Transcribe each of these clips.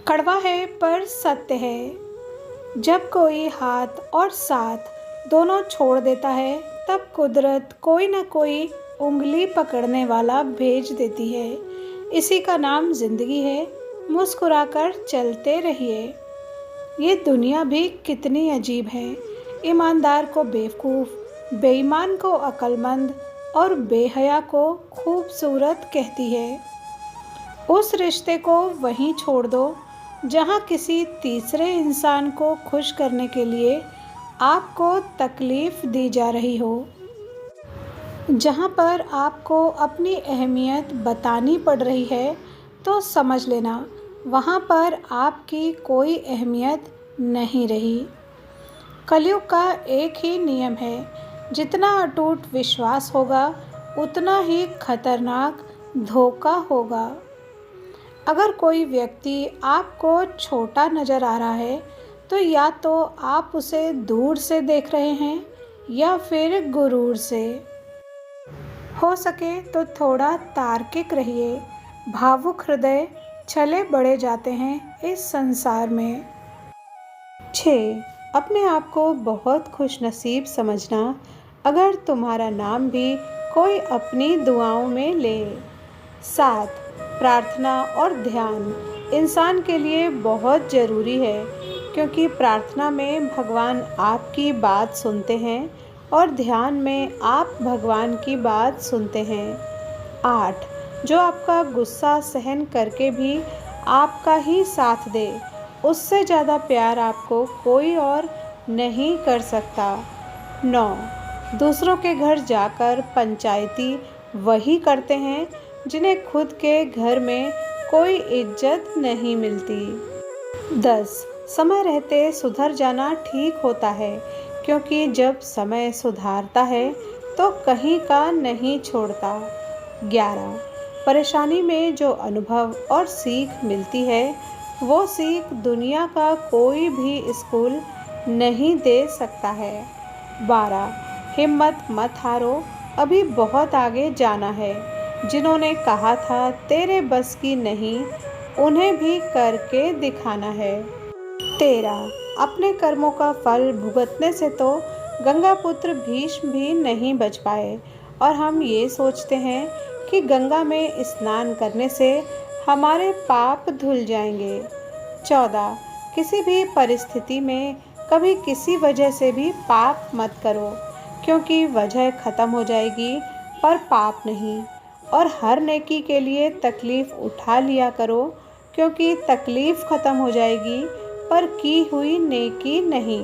कड़वा है पर सत्य है। जब कोई हाथ और साथ दोनों छोड़ देता है तब कुदरत कोई ना कोई उंगली पकड़ने वाला भेज देती है। इसी का नाम जिंदगी है। मुस्कुराकर चलते रहिए। ये दुनिया भी कितनी अजीब है। ईमानदार को बेवकूफ़, बेईमान को अक्लमंद और बेहया को खूबसूरत कहती है। उस रिश्ते को वहीं छोड़ दो जहाँ किसी तीसरे इंसान को खुश करने के लिए आपको तकलीफ़ दी जा रही हो। जहाँ पर आपको अपनी अहमियत बतानी पड़ रही है तो समझ लेना वहाँ पर आपकी कोई अहमियत नहीं रही। कलयुग का एक ही नियम है, जितना अटूट विश्वास होगा उतना ही खतरनाक धोखा होगा। अगर कोई व्यक्ति आपको छोटा नज़र आ रहा है तो या तो आप उसे दूर से देख रहे हैं या फिर गुरूर से। हो सके तो थोड़ा तार्किक रहिए। भावुक हृदय छले बढ़े जाते हैं इस संसार में। 6. अपने आप को बहुत खुशनसीब समझना अगर तुम्हारा नाम भी कोई अपनी दुआओं में ले। 7. प्रार्थना और ध्यान इंसान के लिए बहुत ज़रूरी है, क्योंकि प्रार्थना में भगवान आपकी बात सुनते हैं और ध्यान में आप भगवान की बात सुनते हैं। 8. जो आपका गुस्सा सहन करके भी आपका ही साथ दे, उससे ज़्यादा प्यार आपको कोई और नहीं कर सकता। 9. दूसरों के घर जाकर पंचायती वही करते हैं जिन्हें खुद के घर में कोई इज्जत नहीं मिलती। 10. समय रहते सुधर जाना ठीक होता है, क्योंकि जब समय सुधारता है तो कहीं का नहीं छोड़ता। 11. परेशानी में जो अनुभव और सीख मिलती है वो सीख दुनिया का कोई भी स्कूल नहीं दे सकता है। 12. हिम्मत मत हारो, अभी बहुत आगे जाना है। जिन्होंने कहा था तेरे बस की नहीं, उन्हें भी करके दिखाना है। 13. अपने कर्मों का फल भुगतने से तो गंगापुत्र भीष्म भी नहीं बच पाए, और हम ये सोचते हैं कि गंगा में स्नान करने से हमारे पाप धुल जाएंगे। 14. किसी भी परिस्थिति में कभी किसी वजह से भी पाप मत करो, क्योंकि वजह ख़त्म हो जाएगी पर पाप नहीं। और हर नेकी के लिए तकलीफ़ उठा लिया करो, क्योंकि तकलीफ़ ख़त्म हो जाएगी पर की हुई नेकी नहीं।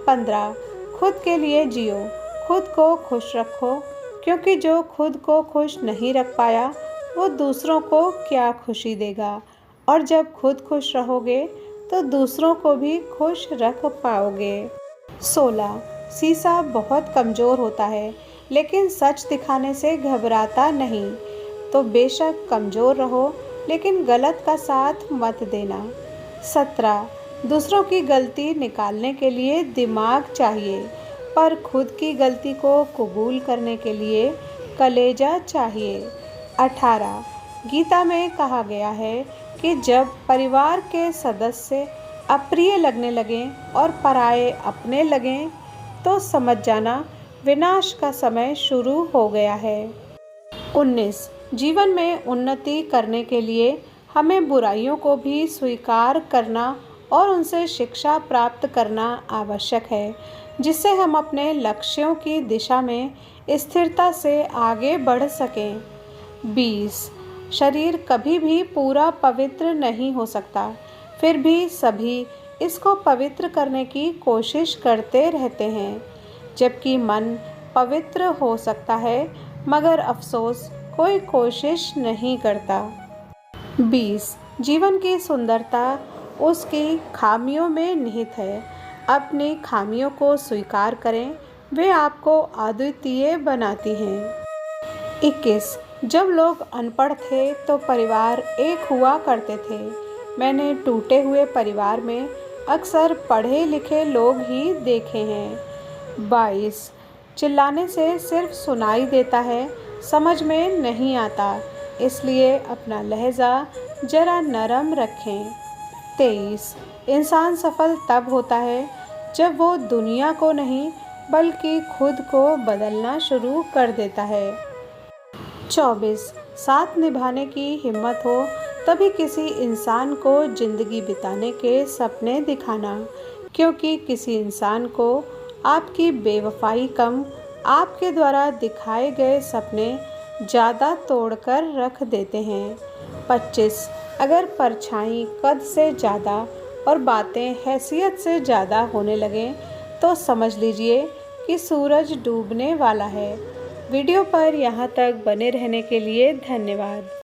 15. खुद के लिए जियो, खुद को खुश रखो, क्योंकि जो खुद को खुश नहीं रख पाया वो दूसरों को क्या खुशी देगा, और जब खुद खुश रहोगे तो दूसरों को भी खुश रख पाओगे। 16. शीशा बहुत कमज़ोर होता है, लेकिन सच दिखाने से घबराता नहीं। तो बेशक कमज़ोर रहो, लेकिन गलत का साथ मत देना। 17. दूसरों की गलती निकालने के लिए दिमाग चाहिए, पर खुद की गलती को कबूल करने के लिए कलेजा चाहिए। 18. गीता में कहा गया है कि जब परिवार के सदस्य अप्रिय लगने लगें और पराये अपने लगें तो समझ जाना विनाश का समय शुरू हो गया है। 19. जीवन में उन्नति करने के लिए हमें बुराइयों को भी स्वीकार करना और उनसे शिक्षा प्राप्त करना आवश्यक है, जिससे हम अपने लक्ष्यों की दिशा में स्थिरता से आगे बढ़ सकें। 20. शरीर कभी भी पूरा पवित्र नहीं हो सकता, फिर भी सभी इसको पवित्र करने की कोशिश करते रहते हैं, जबकि मन पवित्र हो सकता है मगर अफसोस कोई कोशिश नहीं करता। 20. जीवन की सुंदरता उसकी खामियों में निहित है। अपनी खामियों को स्वीकार करें, वे आपको अद्वितीय बनाती हैं। 21. जब लोग अनपढ़ थे तो परिवार एक हुआ करते थे। मैंने टूटे हुए परिवार में अक्सर पढ़े लिखे लोग ही देखे हैं। 22. चिल्लाने से सिर्फ सुनाई देता है, समझ में नहीं आता, इसलिए अपना लहजा जरा नरम रखें। 23 इंसान सफल तब होता है जब वो दुनिया को नहीं बल्कि खुद को बदलना शुरू कर देता है। 24 साथ निभाने की हिम्मत हो तभी किसी इंसान को ज़िंदगी बिताने के सपने दिखाना, क्योंकि किसी इंसान को आपकी बेवफाई कम, आपके द्वारा दिखाए गए सपने ज़्यादा तोड़कर रख देते हैं। 25 अगर परछाई कद से ज़्यादा और बातें हैसियत से ज़्यादा होने लगें तो समझ लीजिए कि सूरज डूबने वाला है। वीडियो पर यहाँ तक बने रहने के लिए धन्यवाद।